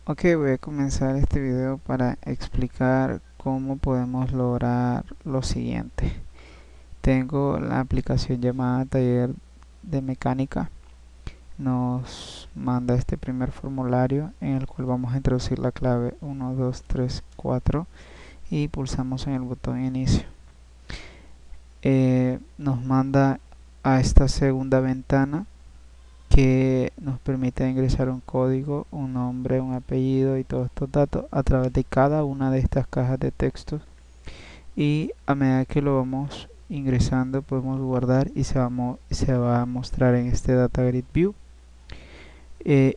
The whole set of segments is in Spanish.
Ok, voy a comenzar este video para explicar cómo podemos lograr lo siguiente. Tengo la aplicación llamada Taller de Mecánica. Nos manda este primer formulario en el cual vamos a introducir la clave 1234 y pulsamos en el botón inicio. Nos manda a esta segunda ventana que nos permite ingresar un código, un nombre, un apellido y todos estos datos a través de cada una de estas cajas de textos, y a medida que lo vamos ingresando podemos guardar y se va a mostrar en este Data Grid View.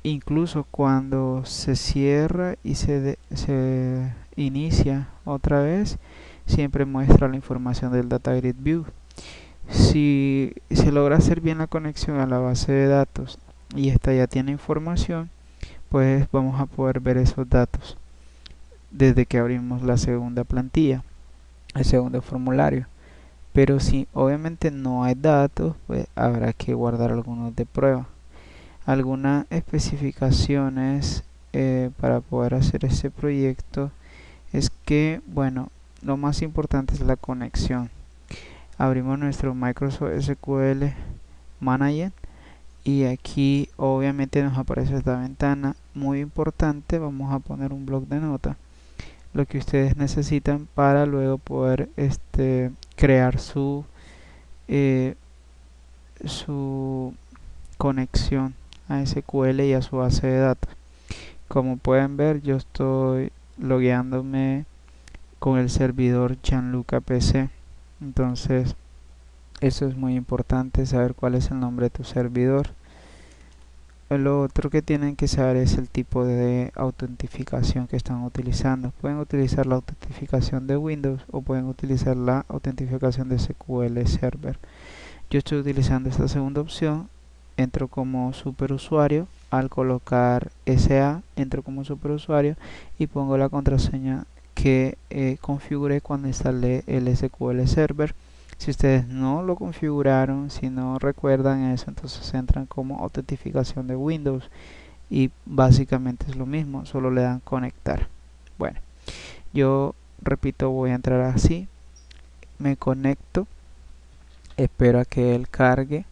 Incluso cuando se cierra y se inicia otra vez, siempre muestra la información del Data Grid View. Si se logra hacer bien la conexión a la base de datos y esta ya tiene información, pues vamos a poder ver esos datos desde que abrimos la segunda plantilla, el segundo formulario. Pero si obviamente no hay datos, pues habrá que guardar algunos de prueba. Algunas especificaciones para poder hacer este proyecto es que, bueno, lo más importante es la conexión. Abrimos nuestro Microsoft SQL Manager y aquí obviamente nos aparece esta ventana. Muy importante, vamos a poner un bloc de nota, lo que ustedes necesitan para luego poder crear eh, su conexión a SQL y a su base de datos. Como pueden ver, yo estoy logueándome con el servidor Gianluca PC. Entonces eso es muy importante, saber cuál es el nombre de tu servidor. Lo otro que tienen que saber es el tipo de autentificación que están utilizando. Pueden utilizar la autentificación de Windows o pueden utilizar la autentificación de SQL Server. Yo estoy utilizando esta segunda opción. Entro como superusuario. Al colocar SA, entro como superusuario y pongo la contraseña que configuré cuando instalé el SQL Server. Si ustedes no lo configuraron, si no recuerdan eso, entonces entran como autentificación de Windows y básicamente es lo mismo, solo le dan conectar. Bueno, yo repito, voy a entrar así, me conecto, espero a que él cargue,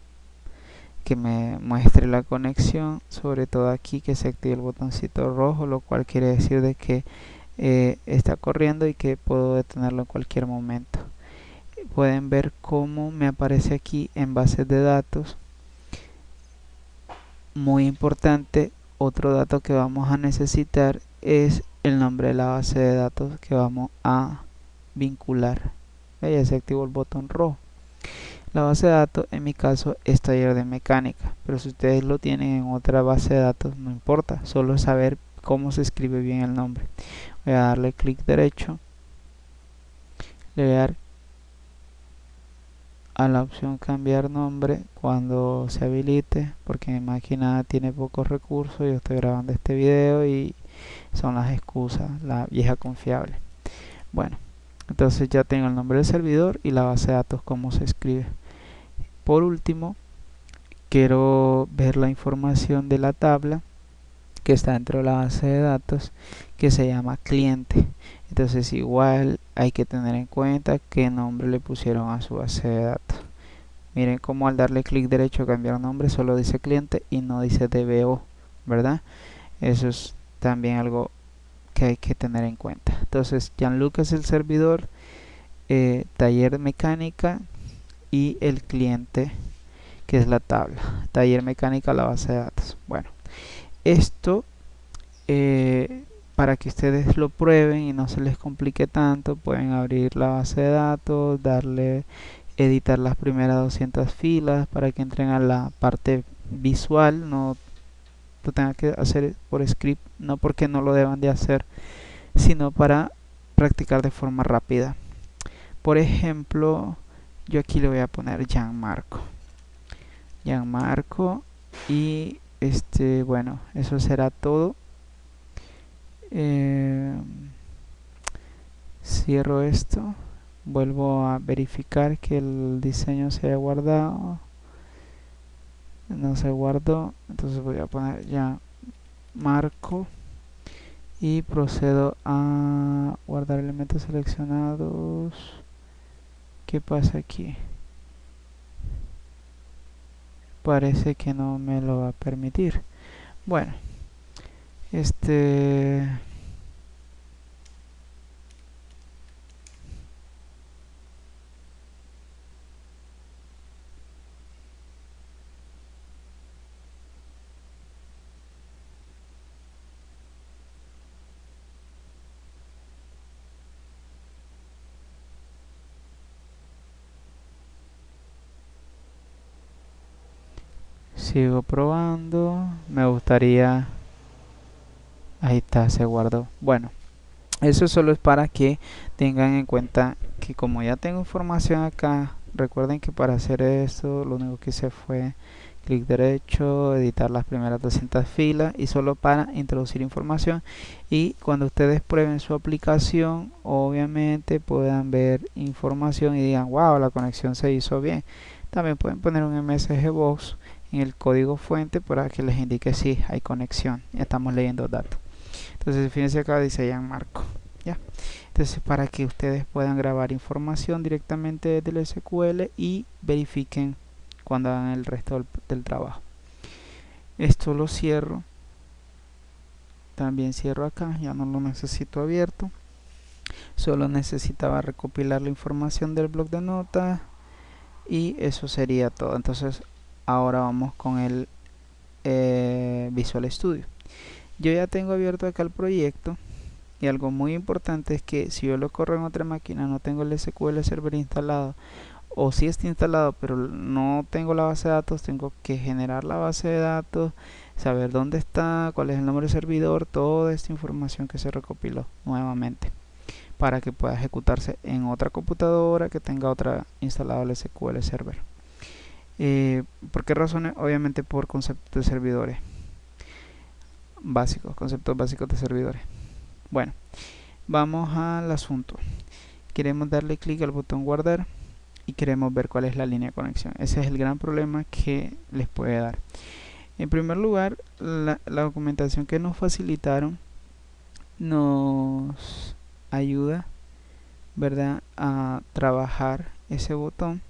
que me muestre la conexión, sobre todo aquí que se active el botoncito rojo, lo cual quiere decir de que está corriendo y que puedo detenerlo en cualquier momento. Pueden ver cómo me aparece aquí en bases de datos. Muy importante, otro dato que vamos a necesitar es el nombre de la base de datos que vamos a vincular. Ya se activó el botón rojo. La base de datos en mi caso es taller de mecánica, pero si ustedes lo tienen en otra base de datos no importa, solo saber cómo se escribe bien el nombre. Voy a darle clic derecho, le voy a dar a la opción cambiar nombre cuando se habilite, porque mi máquina tiene pocos recursos. Yo estoy grabando este video y son las excusas, la vieja confiable. Bueno, entonces ya tengo el nombre del servidor y la base de datos cómo se escribe. Por último, quiero ver la información de la tabla que está dentro de la base de datos, que se llama cliente. Entonces igual hay que tener en cuenta qué nombre le pusieron a su base de datos. Miren cómo al darle clic derecho a cambiar nombre solo dice cliente y no dice DBO, ¿verdad? Eso es también algo que hay que tener en cuenta. Entonces Gianluca es el servidor, taller mecánica y el cliente que es la tabla. Taller mecánica, la base de datos. Bueno, esto para que ustedes lo prueben y no se les complique tanto, pueden abrir la base de datos, darle editar las primeras 200 filas para que entren a la parte visual, no lo tengan que hacer por script, no porque no lo deban de hacer, sino para practicar de forma rápida. Por ejemplo, yo aquí le voy a poner Gianmarco y bueno, eso será todo. Cierro esto, vuelvo a verificar que el diseño se haya guardado. No se guardó, entonces voy a poner ya Marco y procedo a guardar elementos seleccionados. ¿Qué pasa aquí? Parece que no me lo va a permitir. Bueno, sigo probando. Me gustaría... Ahí está, se guardó. Bueno, eso solo es para que tengan en cuenta que como ya tengo información acá, recuerden que para hacer esto lo único que hice fue clic derecho, editar las primeras 200 filas y solo para introducir información, y cuando ustedes prueben su aplicación obviamente puedan ver información y digan wow, la conexión se hizo bien. También pueden poner un MSG Box en el código fuente para que les indique si hay conexión, estamos leyendo datos. Entonces fíjense acá dice Gianmarco, ¿ya? Entonces para que ustedes puedan grabar información directamente desde el SQL y verifiquen cuando hagan el resto del trabajo. Esto lo cierro. También cierro acá, ya no lo necesito abierto. Solo necesitaba recopilar la información del bloc de notas y eso sería todo. Entonces ahora vamos con el Visual Studio. Yo ya tengo abierto acá el proyecto. Y algo muy importante es que si yo lo corro en otra máquina, no tengo el SQL Server instalado, o si está instalado pero no tengo la base de datos, tengo que generar la base de datos, saber dónde está, cuál es el nombre del servidor, toda esta información que se recopiló nuevamente para que pueda ejecutarse en otra computadora que tenga otra instalado el SQL Server. ¿Por qué razones? Obviamente por conceptos de servidores básicos, conceptos básicos de servidores. Bueno, vamos al asunto. Queremos darle clic al botón guardar y queremos ver cuál es la línea de conexión. Ese es el gran problema que les puede dar. En primer lugar, la documentación que nos facilitaron nos ayuda, ¿verdad?, a trabajar ese botón.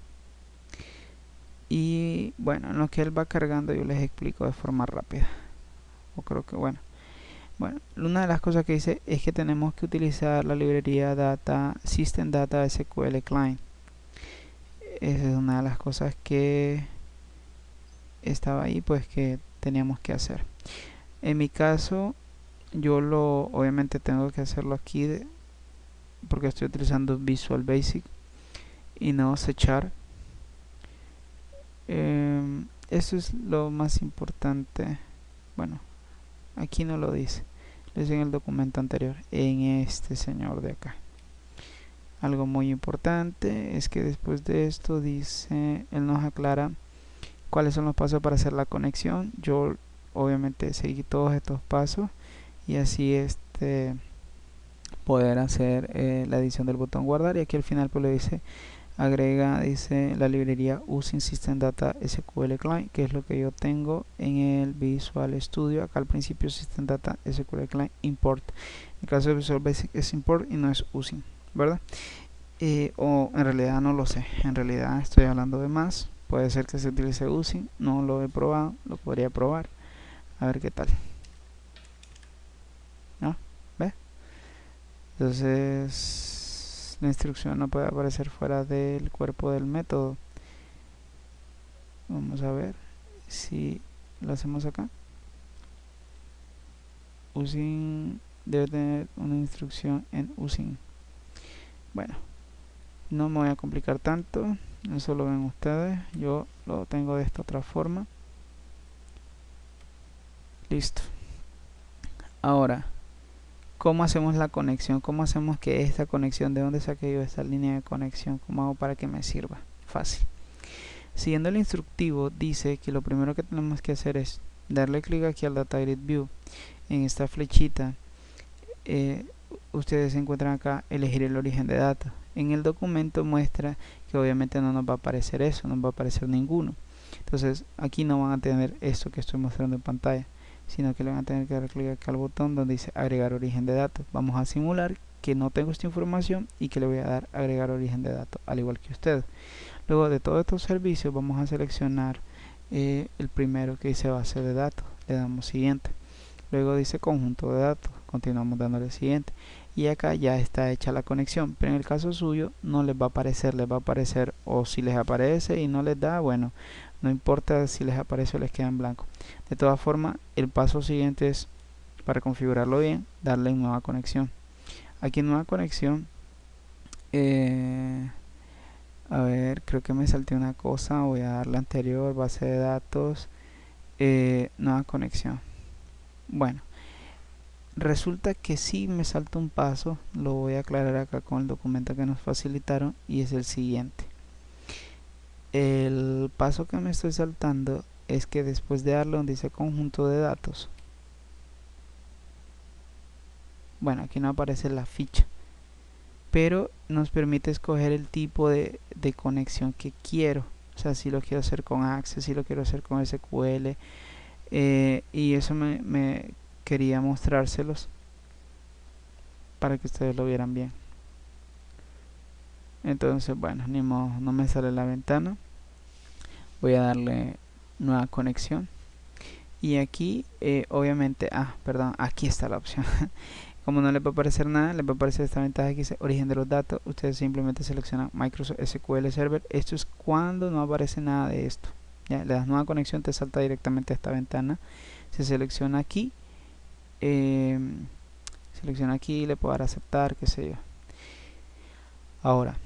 Y bueno, en lo que él va cargando yo les explico de forma rápida. O creo que bueno, una de las cosas que dice es que tenemos que utilizar la librería Data System Data SQL Client. Esa es una de las cosas que estaba ahí, pues que teníamos que hacer. En mi caso, yo obviamente tengo que hacerlo aquí porque estoy utilizando Visual Basic y no C#. Eso es lo más importante. Bueno, aquí no lo dice. Lo dice en el documento anterior, en este señor de acá. Algo muy importante es que después de esto dice, él nos aclara cuáles son los pasos para hacer la conexión. Yo obviamente seguí todos estos pasos y así poder hacer la edición del botón guardar, y aquí al final pues le dice agrega, dice la librería Using System Data SQL Client, que es lo que yo tengo en el Visual Studio. Acá al principio System Data SQL Client Import. En el caso de Visual Basic es Import y no es Using, ¿verdad? O en realidad no lo sé, en realidad estoy hablando de más. Puede ser que se utilice Using, no lo he probado, lo podría probar a ver qué tal. ¿No? ¿Ve? Entonces la instrucción no puede aparecer fuera del cuerpo del método. Vamos a ver si lo hacemos acá. Using debe tener una instrucción en Using. Bueno, no me voy a complicar tanto, eso lo ven ustedes. Yo lo tengo de esta otra forma. Listo. Ahora, ¿cómo hacemos la conexión? ¿Cómo hacemos que esta conexión, de dónde saqué yo esta línea de conexión? ¿Cómo hago para que me sirva? Fácil. Siguiendo el instructivo, dice que lo primero que tenemos que hacer es darle clic aquí al Data Grid View. En esta flechita, ustedes encuentran acá elegir el origen de datos. En el documento muestra que obviamente no nos va a aparecer eso, no va a aparecer ninguno. Entonces aquí no van a tener esto que estoy mostrando en pantalla, sino que le van a tener que dar clic acá al botón donde dice agregar origen de datos. Vamos a simular que no tengo esta información y que le voy a dar agregar origen de datos, al igual que usted. Luego de todos estos servicios vamos a seleccionar el primero que dice base de datos, le damos siguiente. Luego dice conjunto de datos, continuamos dándole siguiente. Y acá ya está hecha la conexión, pero en el caso suyo no les va a aparecer, o si les aparece y no les da, bueno, no importa si les aparece o les queda en blanco. De todas formas, el paso siguiente es, para configurarlo bien, darle en nueva conexión. Aquí en nueva conexión, a ver, creo que me salté una cosa, voy a darle anterior, base de datos, nueva conexión. Bueno, resulta que sí me salta un paso, lo voy a aclarar acá con el documento que nos facilitaron, y es el siguiente. El paso que me estoy saltando es que después de darle donde dice conjunto de datos, bueno, aquí no aparece la ficha, pero nos permite escoger el tipo de conexión que quiero. O sea, si lo quiero hacer con Access, si lo quiero hacer con SQL, y eso me quería mostrárselos para que ustedes lo vieran bien. Entonces, bueno, ni modo, no me sale la ventana. Voy a darle nueva conexión. Y aquí, obviamente, perdón, aquí está la opción. Como no les va a aparecer nada, les va a aparecer esta ventaja que dice origen de los datos. Ustedes simplemente seleccionan Microsoft SQL Server. Esto es cuando no aparece nada de esto. Ya, le das nueva conexión, te salta directamente a esta ventana. Se selecciona aquí. Selecciona aquí, le puedo dar a aceptar, qué sé yo. Ahora,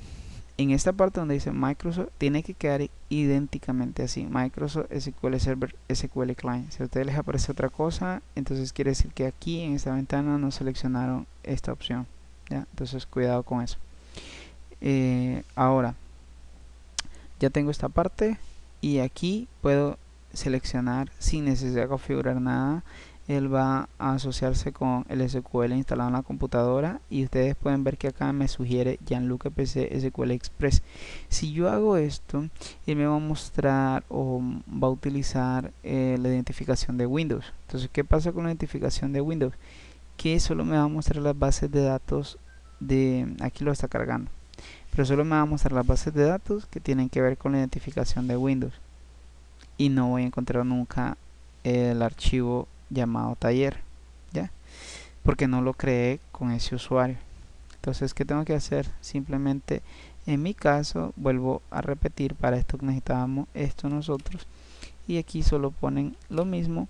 en esta parte donde dice Microsoft, tiene que quedar idénticamente así: Microsoft SQL Server, SQL Client. Si a ustedes les aparece otra cosa, entonces quiere decir que aquí en esta ventana no seleccionaron esta opción, ¿ya? Entonces cuidado con eso. Ahora ya tengo esta parte, y aquí puedo seleccionar sin necesidad de configurar nada. Él va a asociarse con el SQL instalado en la computadora, y ustedes pueden ver que acá me sugiere Gianluca PC SQL Express. Si yo hago esto, él me va a mostrar o va a utilizar la identificación de Windows. Entonces, ¿qué pasa con la identificación de Windows? Que solo me va a mostrar las bases de datos aquí lo está cargando, pero solo me va a mostrar las bases de datos que tienen que ver con la identificación de Windows, y no voy a encontrar nunca el archivo llamado taller, ¿ya? Porque no lo creé con ese usuario. Entonces, ¿qué tengo que hacer? Simplemente, en mi caso, vuelvo a repetir, para esto que necesitábamos esto nosotros, y aquí solo ponen lo mismo,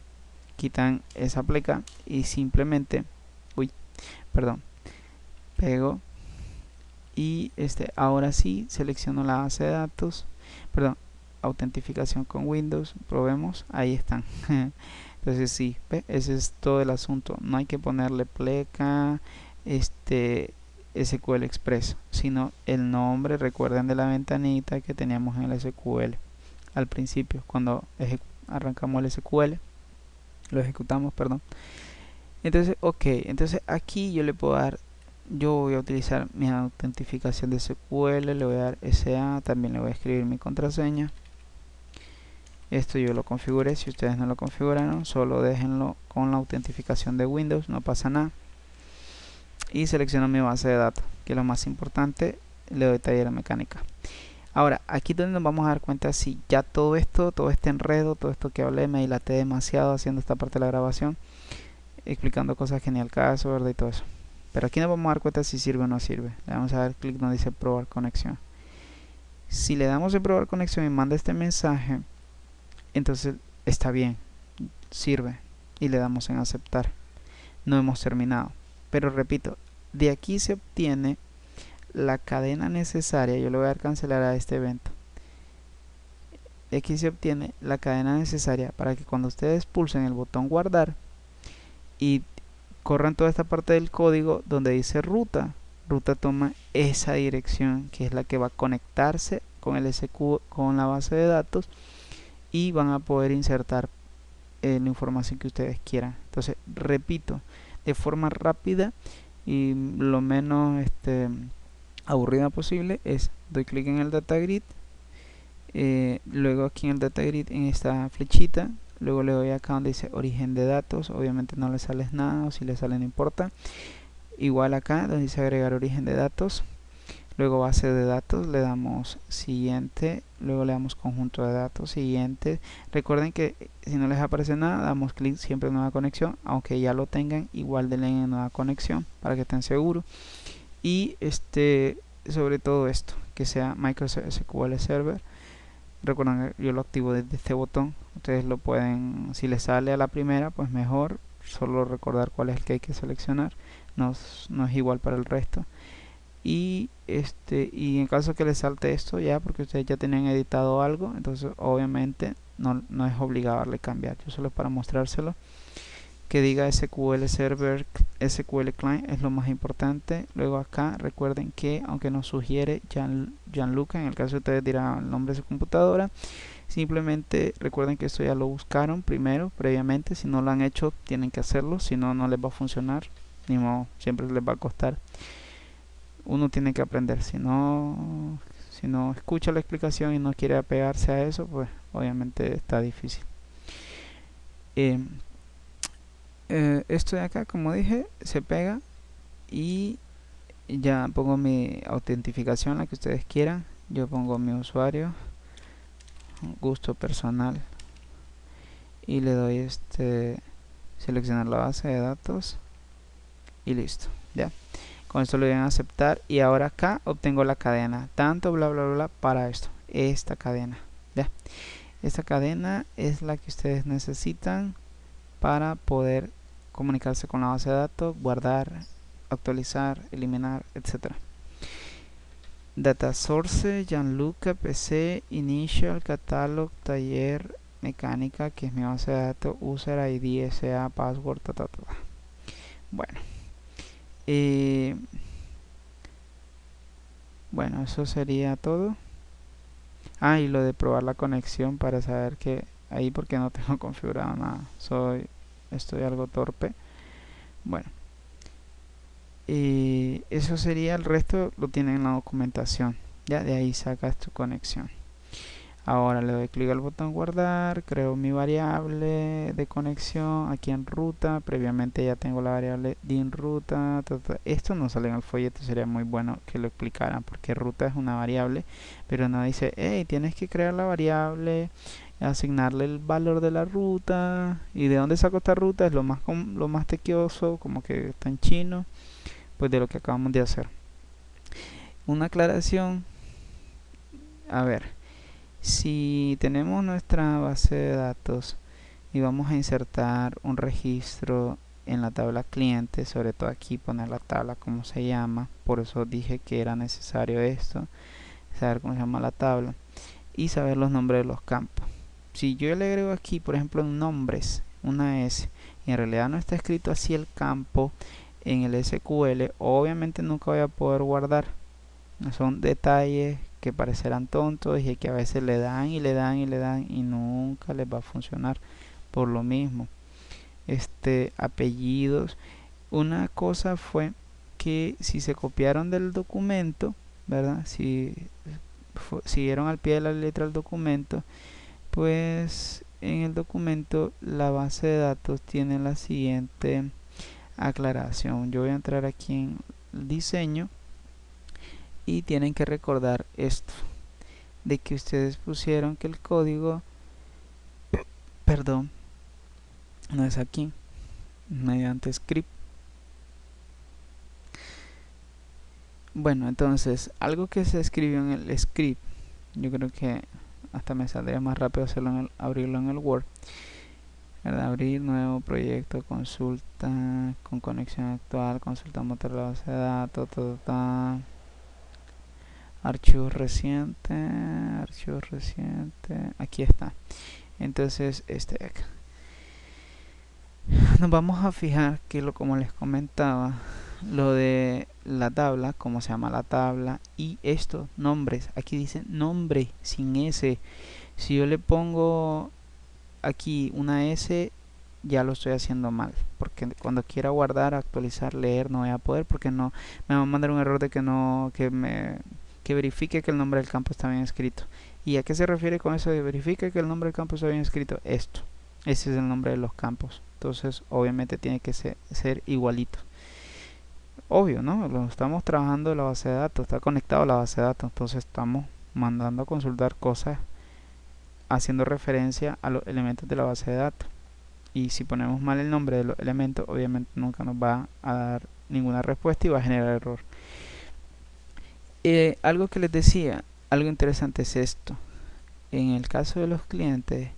quitan esa pleca y simplemente, pego, y ahora sí selecciono la base de datos, autentificación con Windows, probemos, ahí están. Entonces sí, ese es todo el asunto. No hay que ponerle pleca SQL Express, sino el nombre. Recuerden de la ventanita que teníamos en el SQL al principio, cuando arrancamos el SQL, lo ejecutamos, perdón. Entonces, ok, entonces aquí yo le puedo dar, yo voy a utilizar mi autentificación de SQL, le voy a dar SA, también le voy a escribir mi contraseña. Esto yo lo configuré. Si ustedes no lo configuraron, solo déjenlo con la autentificación de Windows, no pasa nada. Y selecciono mi base de datos, que es lo más importante. Le doy taller mecánica. Ahora, aquí es donde nos vamos a dar cuenta si ya todo este enredo, todo esto que hablé, me dilaté demasiado haciendo esta parte de la grabación, explicando cosas que ni al caso, ¿verdad? Y todo eso. Pero aquí nos vamos a dar cuenta si sirve o no sirve. Le vamos a dar clic donde dice probar conexión. Si le damos en probar conexión y manda este mensaje, entonces está bien, sirve, y le damos en aceptar. No hemos terminado, pero repito, de aquí se obtiene la cadena necesaria. Yo le voy a dar cancelar a este evento. De aquí se obtiene la cadena necesaria para que cuando ustedes pulsen el botón guardar y corran toda esta parte del código donde dice ruta toma esa dirección, que es la que va a conectarse con el con la base de datos, y van a poder insertar la información que ustedes quieran. Entonces, repito, de forma rápida y lo menos aburrida posible, doy clic en el data grid, luego aquí en el data grid, en esta flechita, luego le doy acá donde dice origen de datos, obviamente no le sale nada, o si le sale no importa. Igual acá donde dice agregar origen de datos, luego base de datos, le damos siguiente, luego le damos conjunto de datos, siguiente. Recuerden que si no les aparece nada, damos clic siempre en nueva conexión, aunque ya lo tengan, igual denle en nueva conexión para que estén seguros. Y sobre todo esto, que sea Microsoft SQL Server. Recuerden que yo lo activo desde este botón, ustedes lo pueden, si les sale a la primera, pues mejor, solo recordar cuál es el que hay que seleccionar, no es igual para el resto. Y en caso que les salte esto ya, porque ustedes ya tenían editado algo, entonces obviamente no es obligado darle cambiar, yo solo para mostrárselo. Que diga SQL Server, SQL Client es lo más importante. Luego acá recuerden que aunque nos sugiere Gianluca, en el caso de ustedes dirán el nombre de su computadora, simplemente recuerden que esto ya lo buscaron primero, previamente. Si no lo han hecho tienen que hacerlo, si no, no les va a funcionar, ni modo, siempre les va a costar. Uno tiene que aprender, si no escucha la explicación y no quiere apegarse a eso, pues obviamente está difícil. Esto de acá, como dije, se pega y ya pongo mi autentificación, la que ustedes quieran. Yo pongo mi usuario, gusto personal, y le doy seleccionar la base de datos y listo. Ya, con esto lo voy a aceptar y ahora acá obtengo la cadena, tanto bla bla bla para esto, esta cadena. Ya, esta cadena es la que ustedes necesitan para poder comunicarse con la base de datos, guardar, actualizar, eliminar, etcétera. Data source, Gianluca, PC, initial, catalog, taller, mecánica, que es mi base de datos, user ID, SA, password, Bueno, bueno, eso sería todo. Y lo de probar la conexión para saber que ahí, porque no tengo configurado nada, estoy algo torpe. Bueno, eso sería, el resto lo tienen en la documentación. Ya de ahí sacas tu conexión. Ahora le doy clic al botón guardar, creo mi variable de conexión aquí en ruta. Previamente ya tengo la variable din ruta. Esto no sale en el folleto, sería muy bueno que lo explicaran, porque ruta es una variable, pero no dice, hey, tienes que crear la variable, asignarle el valor de la ruta. ¿Y de dónde saco esta ruta? Es lo más tequioso, como que está en chino, pues de lo que acabamos de hacer. Una aclaración, a ver, si tenemos nuestra base de datos y vamos a insertar un registro en la tabla cliente, sobre todo aquí poner la tabla como se llama, por eso dije que era necesario esto, saber cómo se llama la tabla y saber los nombres de los campos. Si yo le agrego aquí, por ejemplo, en nombres, una S, y en realidad no está escrito así el campo en el SQL, obviamente nunca voy a poder guardar. Son detalles que parecerán tontos y que a veces le dan y le dan y le dan y nunca les va a funcionar por lo mismo. Apellidos. Una cosa fue que si se copiaron del documento, ¿verdad? Si siguieron al pie de la letra el documento, pues en el documento la base de datos tiene la siguiente aclaración. Yo voy a entrar aquí en el diseño y tienen que recordar esto, de que ustedes pusieron que el código, perdón, no es aquí, mediante script. Bueno, entonces, algo que se escribió en el script, yo creo que hasta me saldría más rápido hacerlo abrirlo en el Word, ¿verdad? Abrir nuevo proyecto, consulta con conexión actual, consulta motor de la base de datos, archivos recientes, aquí está. Entonces acá nos vamos a fijar que como les comentaba, lo de la tabla, cómo se llama la tabla, y esto, nombres, aquí dice nombre sin S. Si yo le pongo aquí una S, ya lo estoy haciendo mal, porque cuando quiera guardar, actualizar, leer, no voy a poder, porque no me va a mandar un error de que verifique que el nombre del campo está bien escrito. ¿Y a qué se refiere con eso de verifique que el nombre del campo está bien escrito? Esto, Ese es el nombre de los campos. Entonces obviamente tiene que ser igualito. Obvio, ¿no? Lo estamos trabajando en la base de datos, está conectado a la base de datos, entonces estamos mandando a consultar cosas haciendo referencia a los elementos de la base de datos. Y si ponemos mal el nombre de los elementos, obviamente nunca nos va a dar ninguna respuesta y va a generar error. Algo que les decía, algo interesante es esto. En el caso de los clientes,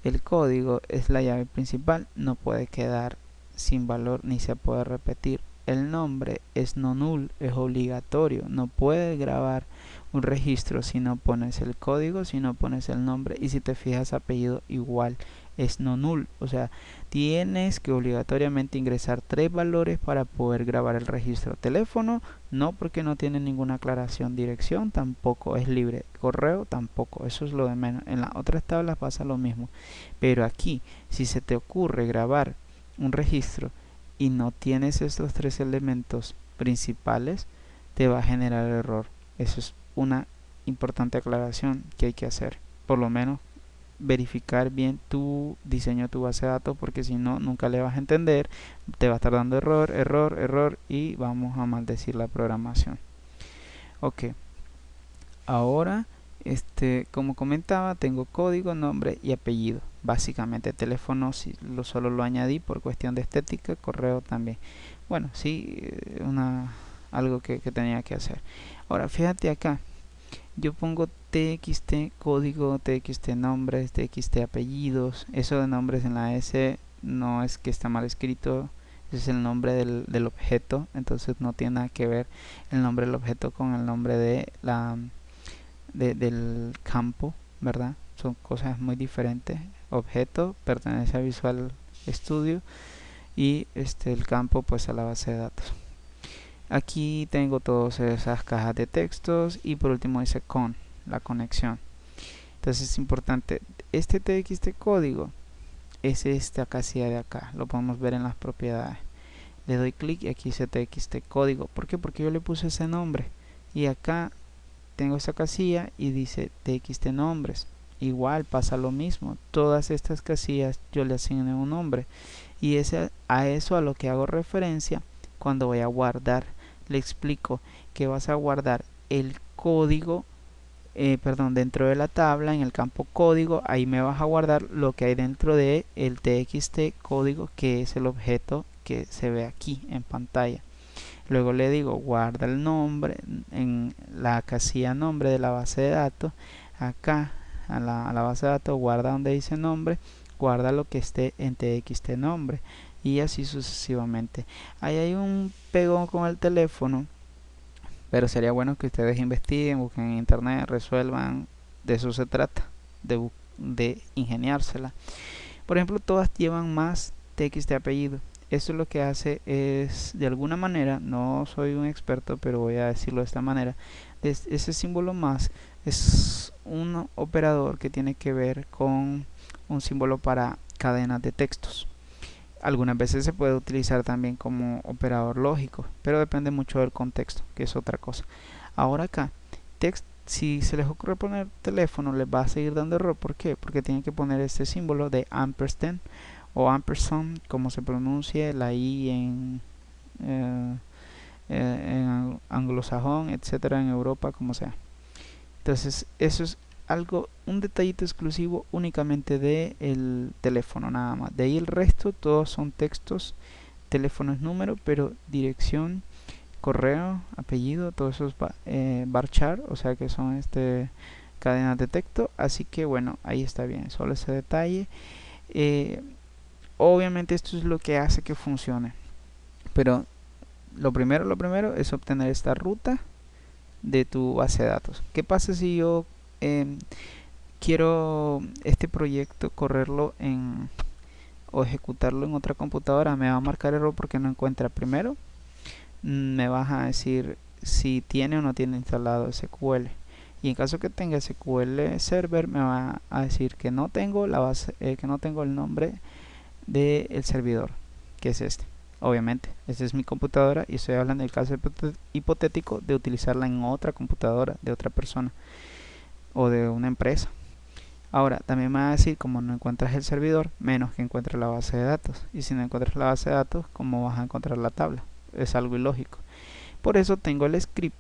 el código es la llave principal, no puede quedar sin valor ni se puede repetir. El nombre es no null, es obligatorio, no puedes grabar un registro si no pones el código, si no pones el nombre, y si te fijas apellido igual, es no null, o sea, tienes que obligatoriamente ingresar 3 valores para poder grabar el registro. Teléfono no, porque no tiene ninguna aclaración. Dirección tampoco es libre, correo tampoco, eso es lo de menos. En las otras tablas pasa lo mismo, pero aquí si se te ocurre grabar un registro y no tienes estos 3 elementos principales, te va a generar error. Eso es una importante aclaración que hay que hacer. Por lo menos verificar bien tu diseño de tu base de datos, porque si no, nunca le vas a entender, te va a estar dando error, error, error, y vamos a maldecir la programación. Ok, ahora como comentaba, tengo código, nombre y apellido. Básicamente teléfono solo lo añadí por cuestión de estética, correo también. Bueno, sí, algo que tenía que hacer. Ahora fíjate acá, yo pongo txt código, txt nombres, txt apellidos. Eso de nombres en la S no es que está mal escrito, es el nombre del objeto, entonces no tiene nada que ver el nombre del objeto con el nombre de del campo, ¿verdad? Son cosas muy diferentes. Objeto pertenece a Visual Studio y el campo pues a la base de datos. Aquí tengo todas esas cajas de textos y por último dice con, la conexión. Entonces es importante, este txt código es esta casilla de acá, lo podemos ver en las propiedades. Le doy clic y aquí dice txt código. ¿Por qué? Porque yo le puse ese nombre y acá tengo esa casilla y dice txt nombres. Igual pasa lo mismo, todas estas casillas yo le asigné un nombre y es a eso a lo que hago referencia cuando voy a guardar. Le explico que vas a guardar el código, dentro de la tabla, en el campo código, ahí me vas a guardar lo que hay dentro de el txt código, que es el objeto que se ve aquí en pantalla. Luego le digo guarda el nombre en la casilla nombre de la base de datos. Acá a la base de datos guarda donde dice nombre, guarda lo que esté en txt nombre y así sucesivamente. Ahí hay un pegón con el teléfono, pero sería bueno que ustedes investiguen, busquen en internet, resuelvan. De eso se trata, de ingeniársela. Por ejemplo, todas llevan más txt apellido. Eso lo que hace es, de alguna manera, no soy un experto, pero voy a decirlo de esta manera, ese símbolo más es un operador que tiene que ver con un símbolo para cadenas de textos. Algunas veces se puede utilizar también como operador lógico, pero depende mucho del contexto, que es otra cosa. Ahora acá, si se les ocurre poner teléfono, les va a seguir dando error. ¿Por qué? Porque tienen que poner este símbolo de ampersand o ampersand, como se pronuncie, la I en anglosajón, etcétera, en Europa, como sea. Entonces eso es un detallito exclusivo únicamente del teléfono, nada más. De ahí el resto todos son textos, teléfono es número, pero dirección, correo, apellido, todos esos varchar, o sea que son cadenas de texto. Así que bueno, ahí está bien, solo ese detalle. Obviamente esto es lo que hace que funcione, pero lo primero es obtener esta ruta de tu base de datos. ¿Qué pasa si yo quiero este proyecto correrlo o ejecutarlo en otra computadora? Me va a marcar error porque no encuentra. Primero me vas a decir si tiene o no tiene instalado SQL, y en caso que tenga SQL Server me va a decir que no tengo la base, que no tengo el nombre del servidor, que es este. Obviamente, esta es mi computadora y estoy hablando del caso hipotético de utilizarla en otra computadora de otra persona o de una empresa. Ahora, también me va a decir, como no encuentras el servidor, menos que encuentres la base de datos. Y si no encuentras la base de datos, ¿cómo vas a encontrar la tabla? Es algo ilógico. Por eso tengo el script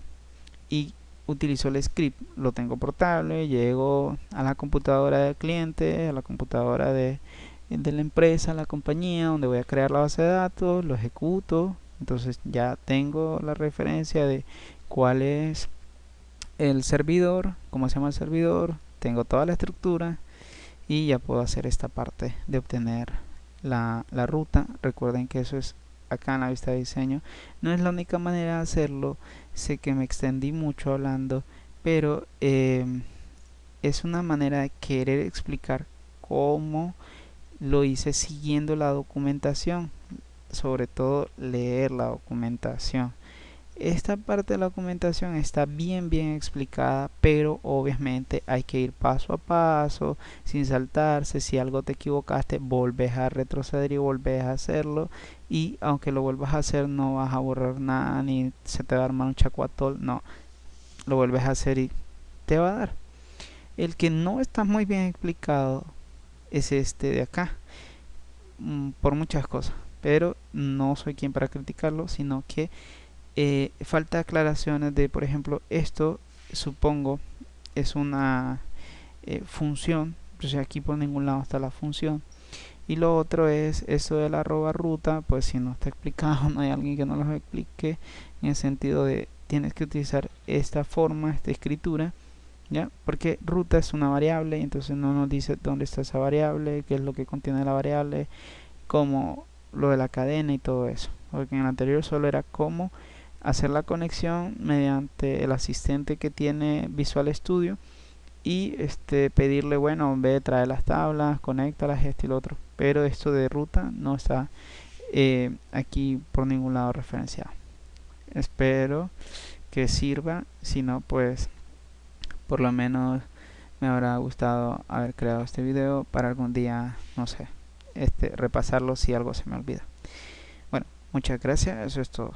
y utilizo el script. Lo tengo portable, llego a la computadora del cliente, a la computadora de la empresa, la compañía, donde voy a crear la base de datos, lo ejecuto. Entonces ya tengo la referencia de cuál es el servidor, cómo se llama el servidor, tengo toda la estructura y ya puedo hacer esta parte de obtener la ruta. Recuerden que eso es acá en la vista de diseño. No es la única manera de hacerlo, sé que me extendí mucho hablando, pero es una manera de querer explicar cómo lo hice siguiendo la documentación, sobre todo leer la documentación. Esta parte de la documentación está bien explicada, pero obviamente hay que ir paso a paso, sin saltarse. Si algo te equivocaste, volves a retroceder y volves a hacerlo. Y aunque lo vuelvas a hacer, no vas a borrar nada, ni se te va a armar un chacuatol. No, lo vuelves a hacer y te va a dar. El que no está muy bien explicado es este de acá, por muchas cosas. Pero no soy quien para criticarlo, sino que falta aclaraciones de, por ejemplo, esto supongo es una función, pues aquí por ningún lado está la función. Y lo otro es esto de la arroba ruta, pues si no está explicado, no hay alguien que nos lo explique, en el sentido de tienes que utilizar esta forma, esta escritura, ¿ya? Porque ruta es una variable y entonces no nos dice dónde está esa variable, qué es lo que contiene la variable, como lo de la cadena y todo eso. Porque en el anterior solo era cómo hacer la conexión mediante el asistente que tiene Visual Studio y pedirle, bueno, en vez de traer las tablas, conéctalas, esto y lo otro. Pero esto de ruta no está aquí por ningún lado referenciado. Espero que sirva, si no, pues por lo menos me habrá gustado haber creado este video para algún día, no sé, repasarlo si algo se me olvida. Bueno, muchas gracias, eso es todo.